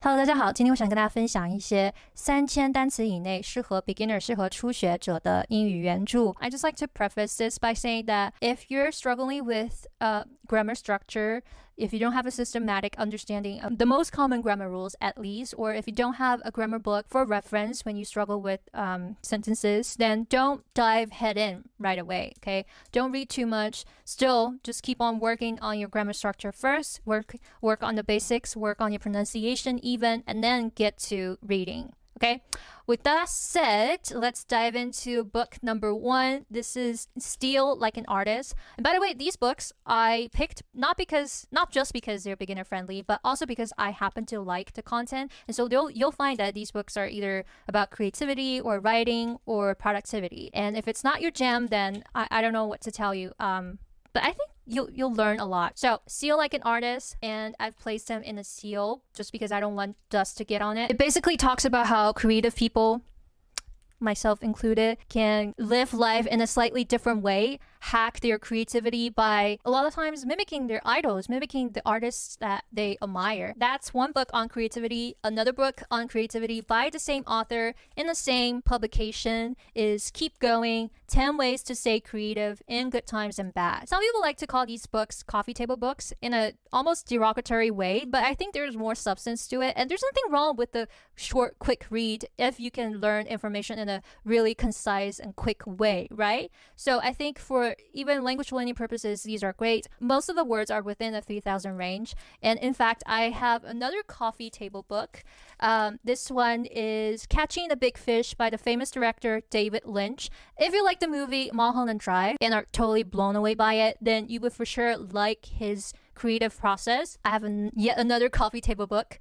Hello， 大家好，今天我想跟大家分享一些3000单词以内适合 beginner 适合初学者的英语原著。I just like to preface this by saying that if you're struggling with grammar structure, if you don't have a systematic understanding of the most common grammar rules at least, or if you don't have a grammar book for reference when you struggle with sentences, then don't dive head in right away, okay? Don't read too much. Still, just keep on working on your grammar structure first. Work on the basics, work on your pronunciation even, and then get to reading. Okay, with that said, let's dive into book number 1. This is Steal Like an Artist. And by the way, these books I picked not just because they're beginner friendly, but also because I happen to like the content. And so you'll find that these books are either about creativity or writing or productivity. And if it's not your jam, then I don't know what to tell you. But I think you'll learn a lot. So, Steal Like an Artist, and I've placed them in a seal just because I don't want dust to get on it. It basically talks about how creative people, myself included, can live life in a slightly different way, hack their creativity by a lot of times mimicking their idols, mimicking the artists that they admire. That's one book on creativity. Another book on creativity by the same author in the same publication is Keep Going, 10 Ways to Stay Creative in Good Times and Bad. Some people like to call these books coffee table books in a almost derogatory way, but I think there's more substance to it. And there's nothing wrong with the short, quick read if you can learn information in a really concise and quick way, right? So I think for even language learning purposes, these are great. Most of the words are within the 3,000 range. And in fact, I have another coffee table book. This one is Catching the Big Fish by the famous director David Lynch. If you like the movie Mulholland Drive and are totally blown away by it, then you would for sure like his creative process. I have yet another coffee table book,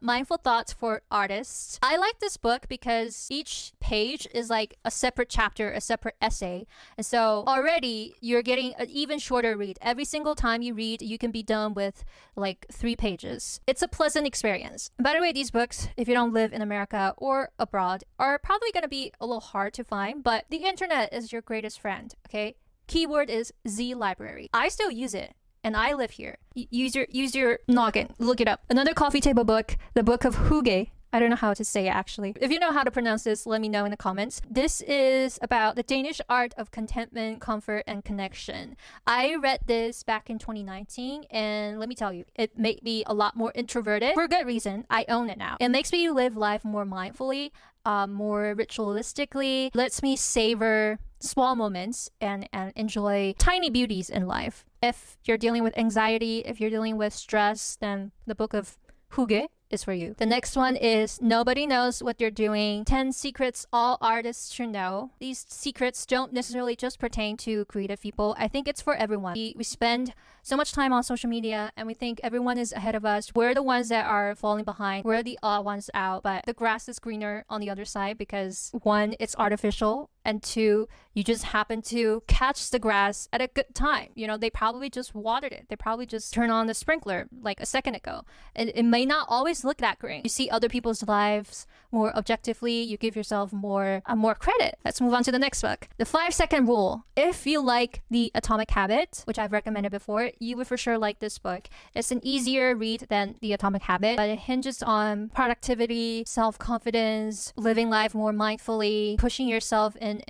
Mindful Thoughts for Artists. I like this book because each page is like a separate chapter, a separate essay. And so already you're getting an even shorter read. Every single time you read, you can be done with like 3 pages. It's a pleasant experience. And by the way, these books, if you don't live in America or abroad, are probably going to be a little hard to find, but the internet is your greatest friend, okay? Keyword is Z Library. I still use it. And I live here. Use your noggin. Look it up. Another coffee table book, the book of Hygge. I don't know how to say it actually. If you know how to pronounce this, let me know in the comments. This is about the Danish art of contentment, comfort, and connection. I read this back in 2019, and let me tell you, it made me a lot more introverted for a good reason. I own it now. It makes me live life more mindfully, more ritualistically, lets me savor small moments and enjoy tiny beauties in life. If you're dealing with anxiety, if you're dealing with stress, then the book of Hygge is for you. The next one is Nobody Knows What You're Doing, 10 Secrets All Artists Should Know. These secrets don't necessarily just pertain to creative people. I think it's for everyone. We spend so much time on social media and we think everyone is ahead of us. We're the ones that are falling behind. We're the odd ones out, but the grass is greener on the other side because 1, it's artificial, and 2, you just happen to catch the grass at a good time. You know, they probably just watered it. They probably just turned on the sprinkler like a second ago. And it may not always look that green. You see other people's lives more objectively. You give yourself more credit. Let's move on to the next book. The 5-second rule. If you like The Atomic Habit, which I've recommended before, you would for sure like this book. It's an easier read than The Atomic Habit, but it hinges on productivity, self-confidence, living life more mindfully, pushing yourself in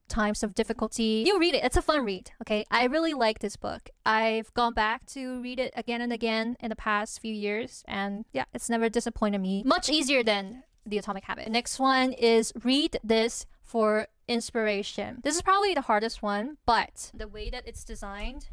times of difficulty. You'll read it. It's a fun read, okay? I really like this book. I've gone back to read it again and again in the past few years, and yeah, it's never disappointed me. Much easier than The Atomic Habit. The next one is Read This for Inspiration. This is probably the hardest one, but the way that it's designed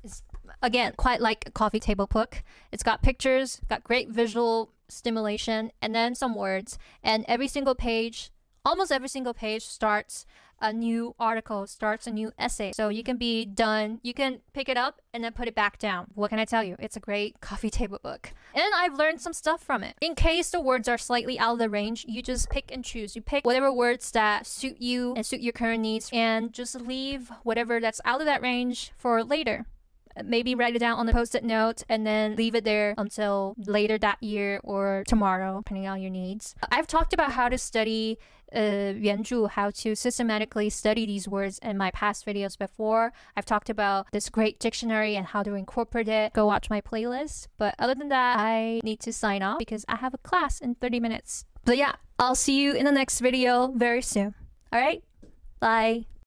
is, again, quite like a coffee table book. It's got pictures, got great visual stimulation, and then some words. And almost every single page starts a new article, starts a new essay. So you can be done, you can pick it up and then put it back down. What can I tell you? It's a great coffee table book. And I've learned some stuff from it. In case the words are slightly out of the range, you just pick and choose. You pick whatever words that suit you and suit your current needs, and just leave whatever that's out of that range for later. maybe write it down on a post-it note and then leave it there until later that year or tomorrow, depending on your needs. I've talked about how to study 原著, how to systematically study these words in my past videos before. I've talked about this great dictionary and how to incorporate it. Go watch my playlist. But other than that, I need to sign off because I have a class in 30 minutes. But yeah, I'll see you in the next video very soon. All right? Bye.